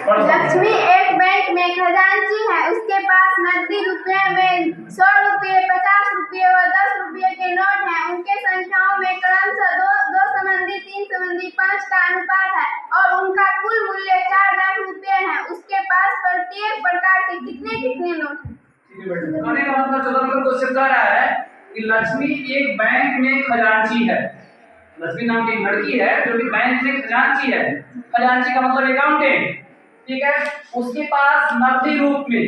लक्ष्मी एक बैंक में खजांची है। उसके पास नकदी रुपये में 100 रुपये, 50 रुपये और 10 रुपये के नोट हैं। उनके संख्याओं में क्रमशः 2 3 5 का अनुपात है और उनका कुल मूल्य 4 लाख रुपये है। उसके पास प्रत्येक प्रकार के कितने नोट हैं? कहने का मतलब 14 नंबर क्वेश्चन कह रहा है कि लक्ष्मी एक बैंक में खजांची है। लक्ष्मी नाम की एक लड़की है जो कि बैंक में खजांची है। खजांची का मतलब अकाउंटेंट, ठीक है। उसके पास नकदी रूप में,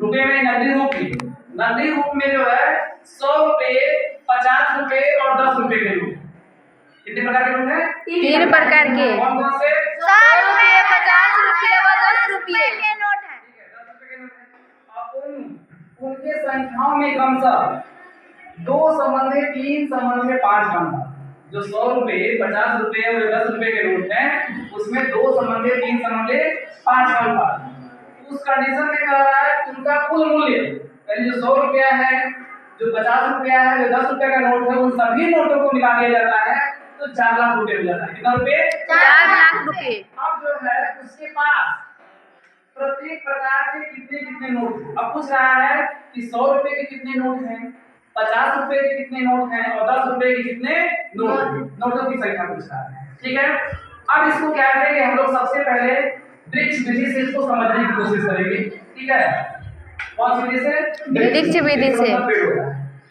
रुपए में नकदी रूप में जो है 100 रुपए, 50 रुपए और 10 रुपए के नोट। कितने प्रकार के नोट हैं? 3 प्रकार के। कौन कौन से? 100 रुपये, 50 रुपये और 10 रुपये के नोट हैं। ठीक है, 10 रुपए के नोट हैं। अब उनके संख्याओं में क्रमशः 2 समन्वय, 3 समन्वय, 5 का जो 100 रुपए, 50 रुपए और 10 रुपए के नोट हैं उसमें 2 समन्वय, 3 समन्वय, 5 का अनुपात। उस कंडीशन में कह रहा है कि उनका कुल मूल्य, यानी जो 100 रुपया है, जो 50 रुपया है, जो 10 रुपए का नोट है, उन सभी नोटों को मिला दिया जाता है तो 4 लाख रुपए हो जाता है। कितना रुपए? 4 लाख रुपए। अब जो है उसके पास प्रत्येक प्रकार के कितने नोट। अब पूछ रहा है कि 100 रुपए के कितने नोट हैं, 50 रुपए के कितने नोट हैं और 10 रुपए के कितने नोटों की संख्या पूछ रहा है, ठीक है। अब इसको क्या करेंगे हम लोग, सबसे पहले वृक्ष विधि से इसको समझने की कोशिश करेंगे, ठीक है। कौन सी विधि से? वृक्ष विधि से,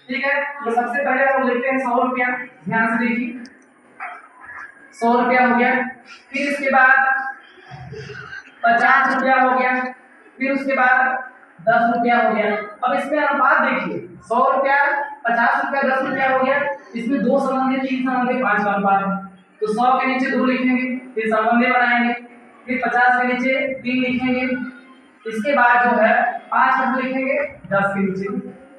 ठीक है। तो सबसे पहले हम लिखते हैं 100 रुपया। ध्यान से देखिए, 100 रुपया हो गया। फिर इसके बाद 50 रुपया हो गया। फिर उसके बाद 10 रुपया हो गया। अब इसमें अनुपात देखिए, 100 रुपया, 50 रुपया, 10 रुपया हो गया। इसमें 2 समन्वय, 3 समन्वय, 5 का अनुपात है तो 100 के नीचे 2 लिखेंगे, फिर समन्वय बनाएंगे, फिर 50 के नीचे 3 लिखेंगे, इसके बाद जो है 5 कहाँ लिखेंगे? 10 के नीचे,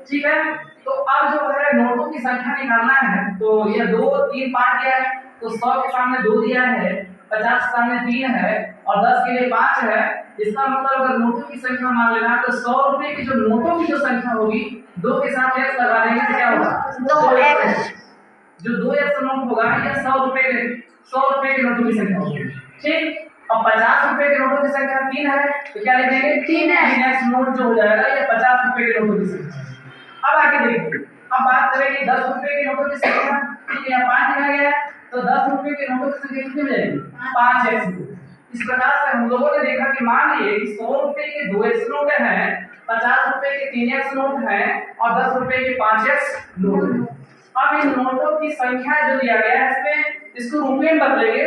ठीक है। तो अब जो है नोटों की संख्या निकालना है तो ये 2 3 5 दिया है तो 100 के सामने 2 दिया है, 50 के सामने 3 है और 10 के लिए 5 है। इसका मतलब अगर नोटों की संख्या मान लेना है तो 100 रुपए की जो नोटों की जो संख्या होगी 2 के साथ x लगा देंगे तो क्या होगा? 2x। जो 2x नोट होगा या 100 रुपए के नोटों की संख्या होगी, ठीक। अब 50 रुपए के नोटों की संख्या 3 है तो क्या लिखेंगे? 3x नोट जो हो जाएगा ये 50 रुपए के नोटों की संख्या। अब आगे देखिए, अब बात करेंगे 10 रुपए के नोटों की संख्या, ठीक है। 5 लिखा गया है तो 10 रुपए के नोटों की संख्या कितनी हो जाएगी? 5x। इस प्रकार से हम लोगों ने देखा कि मान लिए कि 100 रुपए के 2x नोट हैं, 50 रुपए के 3x नोट हैं और 10 रुपए के 5x नोट हैं। अब इन नोटों की संख्या जो दिया गया है इसमें इसको रुपये में बदलेंगे।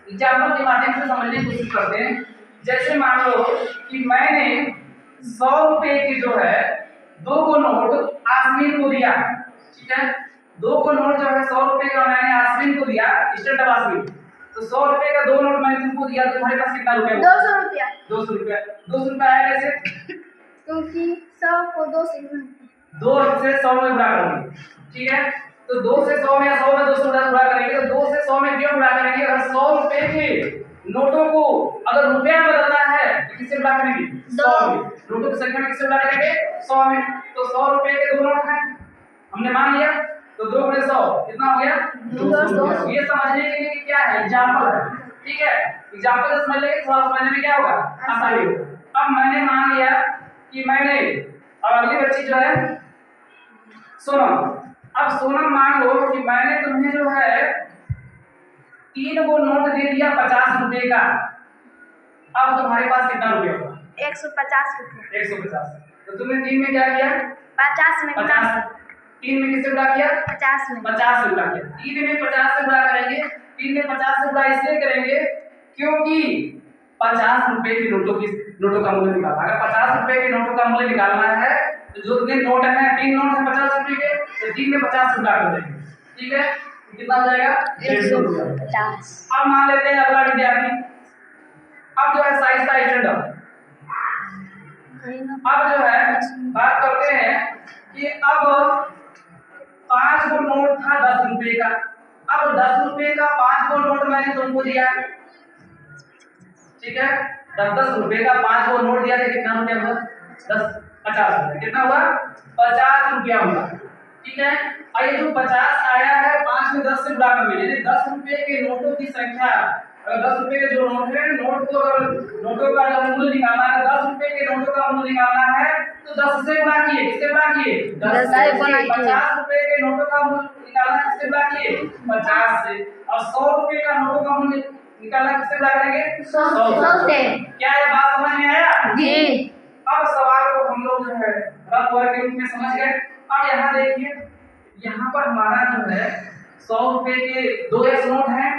एग्जाम्पल के माध्यम से समझने की कोशिश करते हैं। जैसे मान लो कि मैंने 100 रुपए की जो है 2 को नोट आसमीन को दिया, ठीक है। 2 को नोट जो है 100 रुपए का मैंने आसमीन को दिया, स्टेट ऑफ आसमीन। तो 100 रुपए का 2 नोट मैंने तुमको दिया तो तुम्हारे पास कितना रुपया? 200 रुपया। 200 रुपया। 200 रुपया आया कैसे? क्योंकि 100 को 2 से 100 में गुणा करेंगे, ठीक है। तो 2 से 100 में या 100 में 200 गुणा करेंगे तो 2 से 100 में क्यों गुणा करेंगे? अगर 100 रुपए के नोटों को अगर रुपया में बदलना है तो किससे गुणा करेंगे? 100 में। नोटों की संख्या में किससे गुणा करेंगे? 100 में। तो 100 रुपए के 2 नोट हैं हमने मान लिया तो 2 गुणे 100 कितना हो गया? 200। ये समझने के लिए क्या है? एग्जांपल है, ठीक है। एग्जांपल से समझ लेंगे थोड़ा समझने में क्या होगा? आसानी होगा। अब मैंने मान लिया कि मैंने, अब अगली बच्ची जो है सोनम। अब सोनम मान लो कि मैंने तुम्हें जो है 3 को नोट दे दिया 50 रुपए का। अब तुम्हारे पास कितना रुपया होगा? 150 रुपया। 150। तो तुमने 3 में क्या किया? 50 में 3 में किससे गुणा किया? 50 में। 50 से गुणा किया। 3 में 50 से गुणा करेंगे। 3 में 50 से गुणा इसलिए करेंगे क्योंकि 50 रुपए की नोटों का मूल्य निकालना है। अगर 50 रुपए के नोटों का मूल्य निकालना है तो जो इतने नोट हैं 3 नोट है 50 रुपए के तो 3 में 50 से गुणा कर देंगे, ठीक है। कितना हो जाएगा? 150। अब मान लेते हैं अगला विद्यार्थी। अब जो है साइज का स्टैंडर्ड। अब जो है बात करते हैं कि अब 5 को नोट था 10 रुपए का। अब 10 रुपए का 5 को नोट मैंने तुमको दिया, ठीक है। 10 रुपए का 5 को नोट दिया तो कितना रुपया हुआ? 50 रुपया। कितना हुआ? 50 रुपया हुआ, ठीक है। और ये जो 50 आया है 5 में 10 से गुणा कर, यानी 10 रुपए के नोटों की संख्या अगर 10 रुपए के जो नोट है, नोट को अगर नोटों का जब मूल्य निकालना है, 10 रुपए के नोटों का मूल्य निकालना है तो 10 से गुणा किए, किससे गुणा किए? 10 से गुणा किए। 50 रुपए के नोटों का मूल्य निकालना है, किससे गुणा किए? 50 से। और 100 रुपए का नोटों का मूल्य निकालना किससे गुणा करेंगे? 100 से। क्या ये बात समझ में आया? जी। अब सवाल को हम लोग जो है रफ वर्ग के रूप में समझ गए। अब यहाँ देखिए, यहाँ पर हमारा जो है 100 रुपए के 2x नोट है।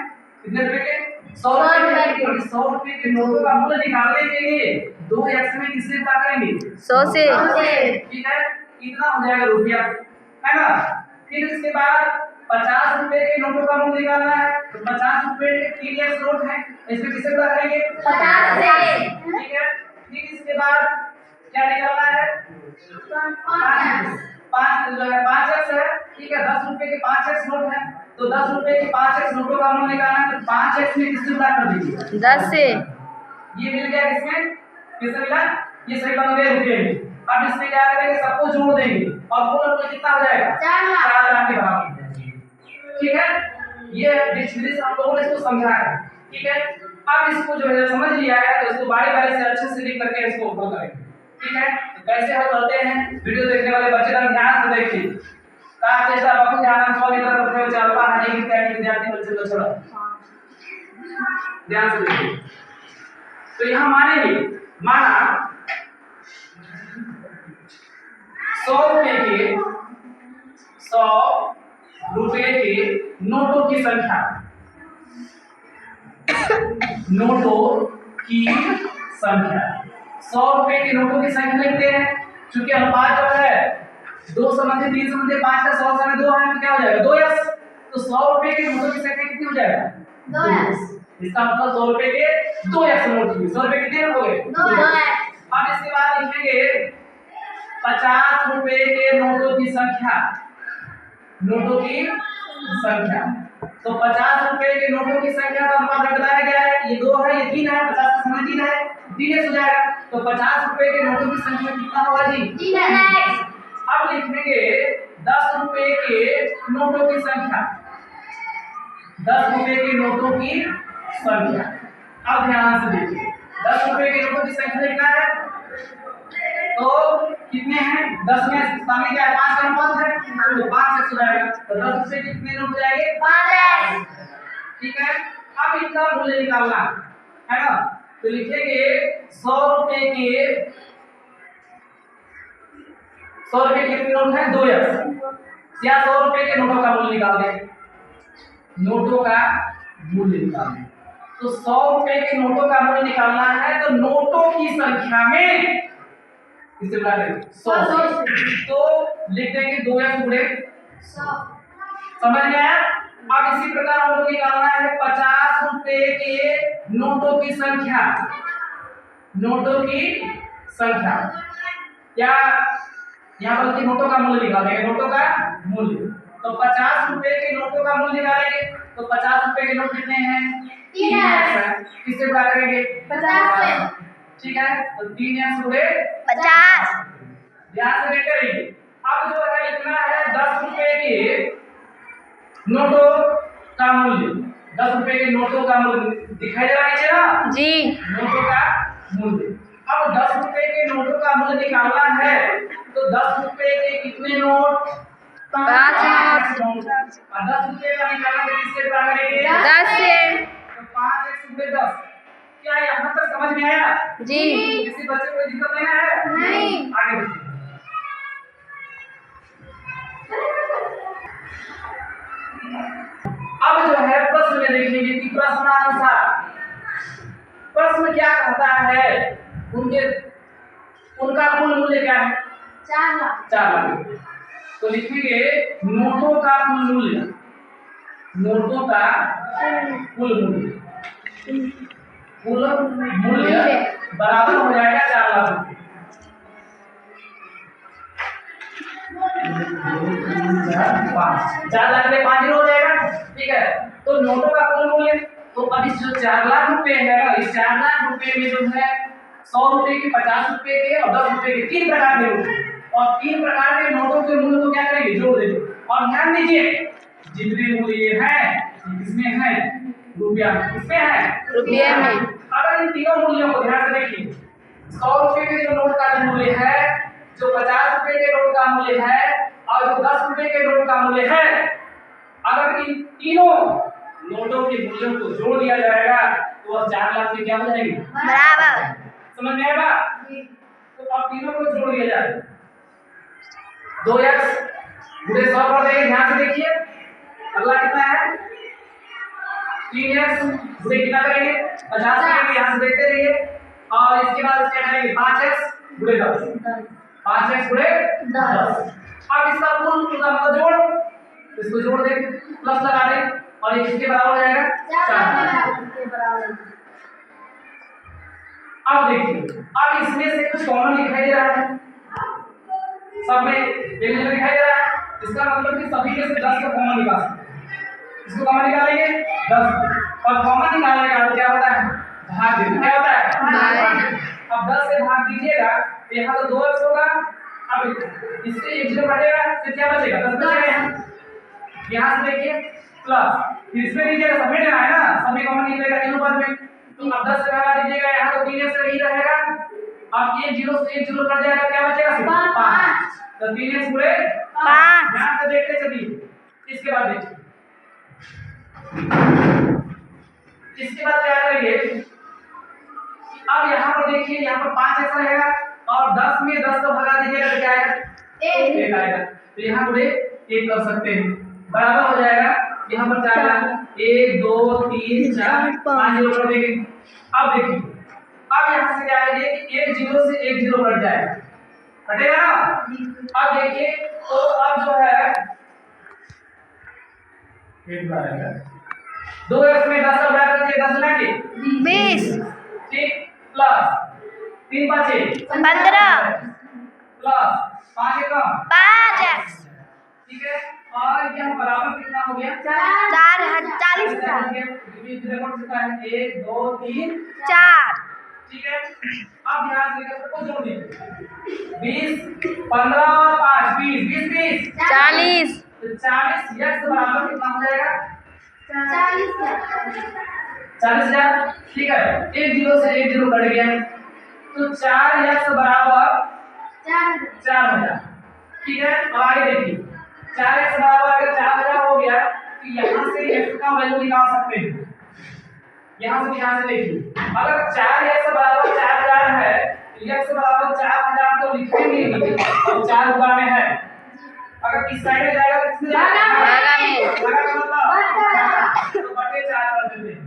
कितने रुपए के? 100 रुपए के। 100 रुपए के नोटों का मूल्य निकालने के लिए 2x में किससे गुणा करेंगे? 100 से। ठीक है, कितना हो जाएगा रुपया, है ना? फिर इसके बाद 50 रुपए के नोटों का मूल्य निकालना है, तो 50 रुपए के 3x नोट है, इसमें किससे गुणा करेंगे? 50 से। ठीक है, फिर इसके बाद क्या निकालना है? 5x है। ठीक है, 10 रुपए के 5x नोट है, तो 10 रुपए के 5x नोटों का मूल्य निकालना है, तो 5x में किससे गुणा कर दीजिए? 10 से। ये मिल गया, किसमें किससे मिला? ये सही बन गए रुपए में। अब इसमें क्या करेंगे? सबको जोड़ देंगे और कुल कितना हो जाएगा? 4 लाख। 4 लाख के बराबर। ठीक है, ये डिक्शनरी से हम लोगों ने इसको समझा है। ठीक है, अब इसको जो है समझ लिया है तो इसको बारी बारी से अच्छे से लिख करके इसको हल करेंगे। ठीक है, तो कैसे हल करते हैं, वीडियो देखने वाले बच्चे लोग ध्यान से देखिए। का चेष्टा बाबू ध्यान से इधर रखे हुए चलता है नहीं क्या विद्यार्थी बच्चे लोग छोड़ा ध्यान से देखिए। तो यहाँ मानेंगे, माना 100 रुपए के 100 रुपए के नोटों की संख्या, नोटों की संख्या 100 रुपए के नोटों की संख्या लिखते हैं। चूंकि अनुपात जो है 2 समझे 3 समझे 5 का 100 में 2 है तो क्या हो जाएगा? 2x। तो 100 रुपए के नोटों की संख्या कितनी हो जाएगा? 2x। इसका मतलब 100 रुपए के 2x नोट हुए। 100 रुपए कितने हो गए? 2x। अब इसके बाद लिखेंगे 50 रुपए के नोटों की संख्या, नोटों की संख्या। तो 50 रुपए के नोटों की संख्या का अनुपात बताया गया है, ये 2 है, ये 3 है, 50 का समय 3 है, 3x हो जाएगा। तो 50 रुपए के नोटों की संख्या कितना होगा जी? 3x। अब लिखेंगे 10 रुपए के नोटों की संख्या, 10 रुपए के नोटों की संख्या। अब ध्यान से देखिए, 10 रुपए के नोटों की संख्या लिखना है तो कितने हैं? 10 में सामने क्या है? 5 का अनुपात है, तो 5x हो जाएगा। तो 10 रुपए के कितने नोट जाएंगे? 5x। ठीक है, अब इनका मूल्य निकालना है ना, तो लिखेंगे 100 रुपए के कितने नोट है? 2x। या 100 रुपए के नोटों का मूल्य निकाल दें, नोटों का मूल्य निकाल दें। तो 100 रुपए के नोटों का मूल्य निकालना है तो नोटों की संख्या में किससे गुणा करेंगे? 100 से। तो लिख देंगे 2x गुणे 100। समझ में आया? अब इसी प्रकार हम लोग निकालना है 50 रुपए के नोटों की संख्या, नोटों की संख्या। क्या यहाँ पर की नोटों का मूल्य निकालेंगे, नोटों का मूल्य। तो 50 रुपए के नोटों का मूल्य निकालेंगे तो 50 रुपए के नोट कितने हैं? 3x। किससे गुणा करेंगे? 50 से। ठीक है, तो 3x गुणे 50। ध्यान से देखते रहिए। अब जो है लिखना है 10 रुपए के नोटों का मूल्य, 10 रुपए के नोटों का मूल्य दिखाई दे रहा है नीचे ना? जी। नोटों का मूल्य। अब 10 रुपए के नोटों का मूल्य निकालना है तो 10 रुपए के कितने नोट? 5 नोट। और 10 रुपए का निकालना है किससे गुणा करेंगे? 10 से। तो 5x गुणे 10। क्या यहाँ तक समझ में आया? जी। किसी बच्चे को कोई दिक्कत नहीं है? नहीं। आगे बढ़िए। अब जो है प्रश्न में देखेंगे कि प्रश्नानुसार प्रश्न क्या कहता है, उनका कुल मूल्य क्या है? 4 लाख। 4 लाख। तो लिखेंगे नोटों का कुल मूल्य, नोटों का कुल मूल्य, कुल मूल्य बराबर हो जाएगा 4 लाख रुपए। 4 लाख में 5 हो जाएगा। ठीक है, तो नोटों का कुल मूल्य, तो अब इस जो 4 लाख रुपए है ना, इस 4 लाख रुपए में जो है 100 रुपए के, 50 रुपए के और 10 रुपए के 3 प्रकार के नोट, और 3 प्रकार के नोटों के मूल्य को क्या करेंगे? जोड़ देंगे। और ध्यान दीजिए जितने मूल्य है इसमें है रुपया किसमें है? रुपये में। अगर इन तीनों मूल्यों को ध्यान से देखिए, 100 रुपए के जो नोट का मूल्य है, जो 50 रुपए के नोट का मूल्य है और जो 10 रुपए के नोट का मूल्य है, अगर इन तीनों नोटों के मूल्यों को जोड़ दिया जाएगा तो वह 4 लाख के क्या हो जाएंगे? बराबर। समझ में आएगा? तो अब तीनों को जोड़ दिया जाए, 2x गुणे 100 कर देंगे। ध्यान से देखिए, अगला कितना है? 3x गुणे कितना करेंगे? 50 करेंगे। यहाँ से देखते रहिए और इसके बाद क्या करेंगे? 5x गुणे 10, 5x गुणे 10। अब इसका पूर्ण का मतलब जोड़, इसको जोड़ दें, प्लस लगा दें और ये किसके बराबर हो जाएगा? 4 के बराबर। अब देखिए, अब इसमें से कुछ कॉमन दिखाई दे रहा है, सब में एक जैसा दिखाई दे रहा है, इसका मतलब कि सभी में से 10 का कॉमन निकाल सकते हैं। इसको कॉमन निकालेंगे 10 और कॉमन निकालने का क्या होता है? भाग देना। क्या होता है? भाग। अब 10 से भाग दीजिएगा तो यहाँ तो 2x होगा। अब इससे 1 0 कटेगा, फिर क्या बचेगा? 10 बचेगा। यहाँ से देखिए प्लस, फिर इसमें दीजिएगा, सब में देना है ना, सभी कॉमन निकलेगा तीनों पद में। तो अब 10 से भगा दीजिएगा, यहाँ तो 3x रही रहेगा। अब 1 0 से 1 0 कट जाएगा, क्या बचेगा? सिर्फ 5। तो 3x गुणे 5। ध्यान से देखते चलिए। इसके बाद देखिए, इसके बाद क्या करेंगे? अब यहाँ पर देखिए, यहाँ पर 5x रहेगा और 10 में 10 को भगा दीजिएगा तो क्या आएगा? 1 आएगा। तो यहाँ गुणे 1 कर सकते हैं, बराबर हो जाएगा। यहाँ पर 4 लाख, 1 2 3 4 5 0 कर देंगे। अब देखिए, अब यहाँ से क्या करेंगे कि 1 0 से 1 0 कट जाएगा, कटेगा ना। अब देखिए, तो अब जो है एक बार आएगा 2x में 10 का बराबर करके 10 ना के 20। ठीक, प्लस 3 5 15 प्लस 5 कम 5x। ठीक है। और यह बराबर कितना हो गया? 40,000। 1 2 3 4। ठीक है। अब ध्यान से सबको जोड़ दीजिए, 20 15 और 5 20 20 40। तो 40 x बराबर कितना हो जाएगा? 40,000। ठीक है, 1 0 से 1 0 कट गया तो 4x बराबर 4,000। ठीक है। अब आगे देखिए, 4x बराबर अगर 4,000 हो गया तो यहाँ से x का वैल्यू निकाल सकते हैं। यहाँ से ध्यान से देखिए, अगर 4x बराबर 4,000 है तो x बराबर 4,000 तो लिखेंगे ही, अब 4 गुना में है। अगर इस साइड में जाएगा तो किसमें जाएगा? भागा में। भागा का मतलब तो बटे 4 कर देते हैं।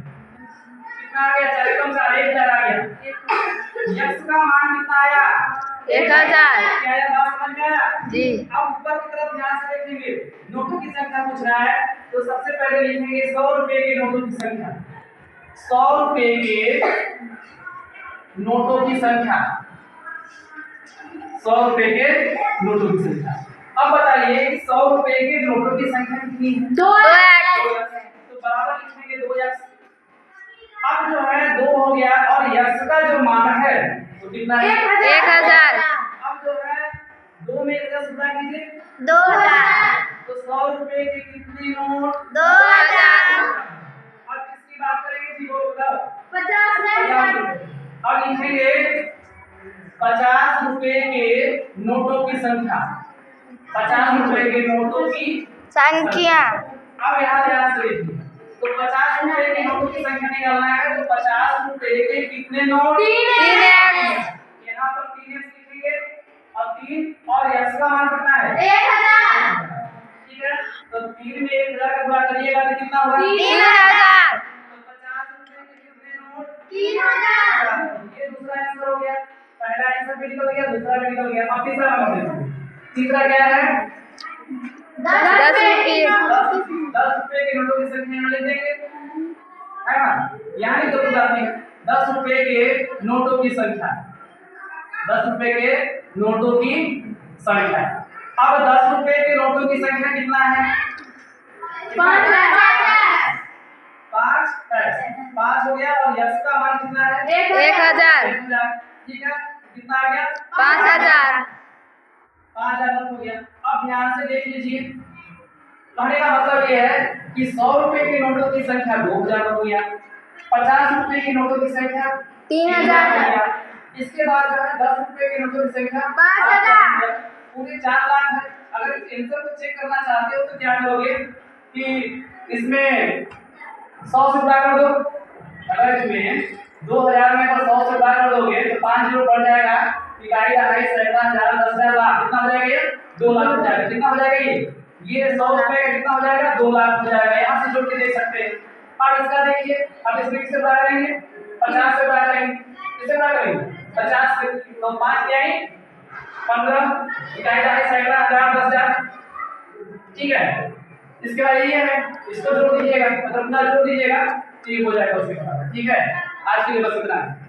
कितना आ गया? 4 कम 4 1,000 आ गया। x का मान कितना आया? 1,000। क्या आया? बात समझ में आया? जी। अब ऊपर की तरफ ध्यान से देखेंगे, नोटों की संख्या पूछ रहा है तो सबसे पहले लिखेंगे 100 रुपए के नोटों की संख्या। 100 रुपए के नोटों की संख्या, 100 रुपए के नोटों की संख्या। अब बताइए कि 100 रुपए के नोटों की संख्या कितनी है? 2x। तो बराबर लिखेंगे 2x। अब जो है 2 हो गया और x का जो मान है वो कितना है? 1,000। अब जो है 2 में 10 गुणा कीजिए, 2,000। तो 100 रुपए के कितने नोट? 2,000। अब किसकी बात करेंगे जी, बोलो बताओ। 50 अब लिखेंगे 50 रुपए के नोटों की संख्या, 50 रुपए के नोटों की संख्या। अब यहाँ ध्यान से देखिए, तो 50 रुपए के नोटों की संख्या निकालना है तो 50 रुपए के कितने नोट? 3x। यहाँ पर 3x लिखेंगे और 3 और x का मान कितना है? 1,000। ठीक है, तो 3 में 1,000 का गुणा करिएगा तो कितना होगा? 3,000। तो 50 रुपए के कितने नोट? 3,000। ये दूसरा आंसर हो गया। पहला आंसर भी निकल गया, दूसरा भी निकल गया। अब तीसरा नंबर देखिए, तीसरा क्या है? 10 रुपये। 10 रुपए के नोटों की संख्या यहाँ लिख देंगे, है ना? यहाँ नहीं तो कोई बात नहीं, 10 रुपए के नोटों की संख्या, 10 रुपए के नोटों की संख्या। अब 10 रुपए के नोटों की संख्या कितना है? 5 हो गया और x का मान कितना है? 1,000। 1,000। ठीक है, कितना आ गया? 5,000। 5,000 हो गया। अब ध्यान से देख लीजिए, कहने का मतलब ये है कि 100 रुपए के नोटों की संख्या 2000 हो गया, 50 रुपए के नोटों की संख्या 3000 हो गया, इसके बाद जो है 10 रुपए के नोटों की संख्या 5000 पूरे 4 लाख है। अगर इस आंसर को चेक करना चाहते हो तो क्या करोगे कि इसमें 100 से गुणा कर दो। अगर इसमें 2000 में अगर 100 से गुणा कर दोगे तो 5 जीरो बढ़ जाएगा, इकाई दहाई सैकड़ा हजार 10,000 लाख, कितना हो जाएगा ये 2 लाख हो जाएगा। कितना हो जाएगा ये 100 रुपए का कितना हो जाएगा 2 लाख हो जाएगा। यहाँ से जोड़ के देख सकते हैं। अब इसका देखिए, अब इसमें किससे गुणा करेंगे 50 से गुणा करेंगे। किससे गुणा करेंगे 50 से, तो 5 क्या है 15, इकाई दहाई सैकड़ा हजार 10,000, ठीक है। इसके बाद ये है, इसको जोड़ दीजिएगा, मतलब अपना जोड़ दीजिएगा तो ये हो जाएगा उसके बराबर, ठीक है। आज के लिए बस इतना है।